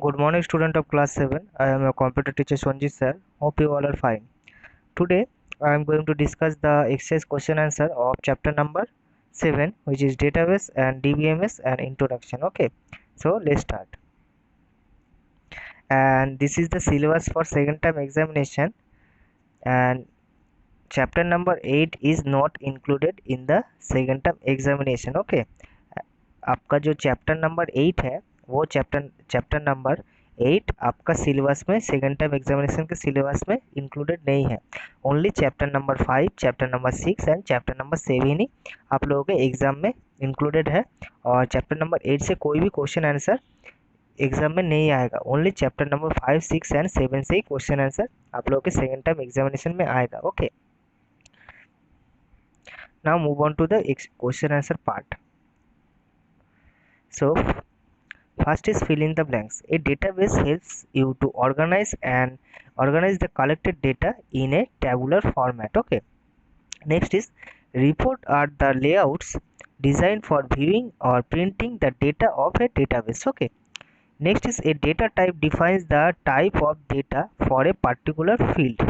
Good morning, student of class 7. I am your computer teacher Sonjit sir. Hope you all are fine. Today, I am going to discuss the exercise question answer of chapter number 7, which is database and DBMS and introduction. Okay, so let's start. And this is the syllabus for second term examination. And chapter number 8 is not included in the second term examination. Okay, आपका जो chapter number 8 है वो chapter number 8 आपका syllabus में second term examination के syllabus में included नहीं है। Only chapter number 5, chapter number 6 and chapter number 7 ही आप लोगों के एग्जाम में इंक्लूडेड है। और चैप्टर नंबर 8 से कोई भी क्वेश्चन आंसर एग्जाम में नहीं आएगा। ओनली चैप्टर नंबर 5, 6 एंड 7 से ही क्वेश्चन आंसर आप लोगों के सेकेंड टर्म एग्जामिनेशन में आएगा। Okay, now move on to the question answer part. So first is fill in the blanks. A database helps you to organize the collected data in a tabular format. Okay. Next is report are the layouts designed for viewing or printing the data of a database. Okay. Next is a data type defines the type of data for a particular field.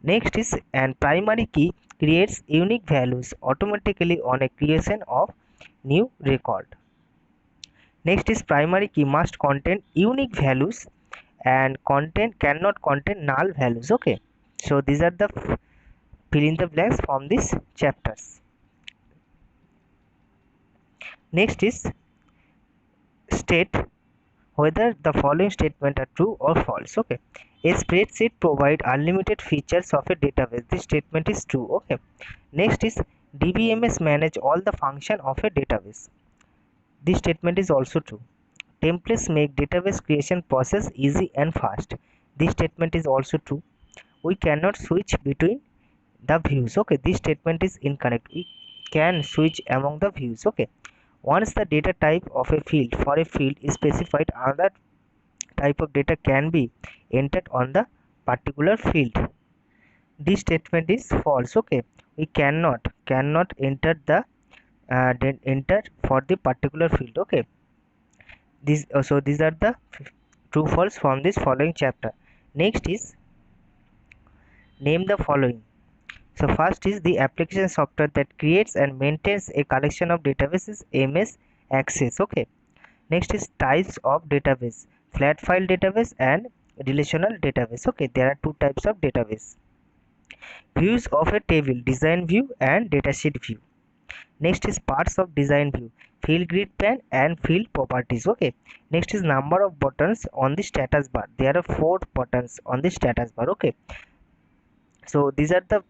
Next is an primary key creates unique values automatically on a creation of new record. Next is primary key must contain unique values and content cannot contain null values. Okay, so these are the fill in the blanks from these chapters. Next is state whether the following statement are true or false. Okay, a spreadsheet provide unlimited features of a database. This statement is true. Okay, next is DBMS manage all the function of a database. This statement is also true. Templates make database creation process easy and fast. This statement is also true. We cannot switch between the views. Okay, this statement is incorrect. We can switch among the views. Okay, once the data type of a field for a field is specified, another type of data can be entered on the particular field. This statement is false. Okay, we cannot enter the enter for the particular field. Okay, these are the true false from this following chapter. Next is name the following. So first is the application software that creates and maintains a collection of databases, MS Access. Okay, next is types of database, flat file database and relational database. Okay, there are two types of database. Views of a table, design view and datasheet view. Next is parts of design view, field grid pan and field properties. Okay, next is number of buttons on the status bar. There are 4 buttons on the status bar. Okay, so these are the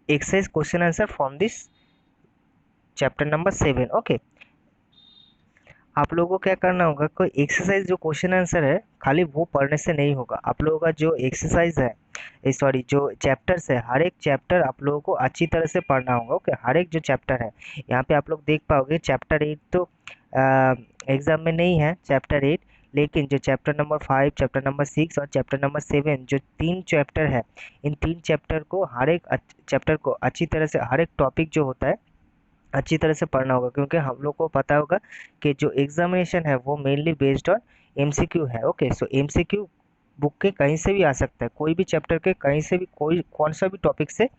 exercise question answer from this chapter number 7. Okay, आप लोगों को क्या करना होगा, कोई exercise जो question answer है खाली वो पढ़ने से नहीं होगा। आप लोगों का जो एक्सरसाइज है सॉरी जो चैप्टर्स है, हर एक चैप्टर आप लोगों को अच्छी तरह से पढ़ना होगा। ओके, हर एक जो चैप्टर है यहाँ पे आप लोग देख पाओगे चैप्टर 8 तो एग्जाम में नहीं है चैप्टर 8, लेकिन जो चैप्टर नंबर 5, चैप्टर नंबर 6 और चैप्टर नंबर 7 जो 3 चैप्टर है, इन 3 चैप्टर को हर एक चैप्टर को अच्छी तरह से हर एक टॉपिक जो होता है अच्छी तरह से पढ़ना होगा, क्योंकि हम लोग को पता होगा कि जो एग्जामिनेशन है वो मेनली बेस्ड ऑन एमसीक्यू है। ओके, सो एमसीक्यू बुक के कहीं से भी आ सकता है, कोई भी चैप्टर के कहीं से भी कोई कौन सा भी टॉपिक से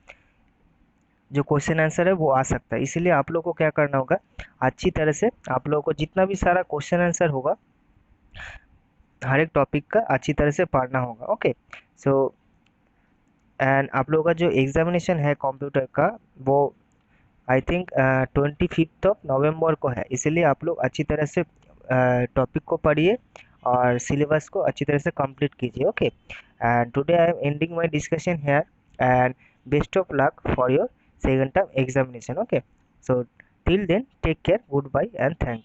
जो क्वेश्चन आंसर है वो आ सकता है। इसीलिए आप लोग को क्या करना होगा, अच्छी तरह से आप लोगों को जितना भी सारा क्वेश्चन आंसर होगा हर एक टॉपिक का अच्छी तरह से पढ़ना होगा। ओके, सो एंड आप लोगों का जो एग्जामिनेशन है कंप्यूटर का वो आई थिंक 25 ऑफ नवंबर को है, इसलिए आप लोग अच्छी तरह से टॉपिक को पढ़िए और सिलेबस को अच्छी तरह से कंप्लीट कीजिए। Okay, and today I am ending my discussion here and best of luck for your second term examination. Okay, so till then take care, good bye and thank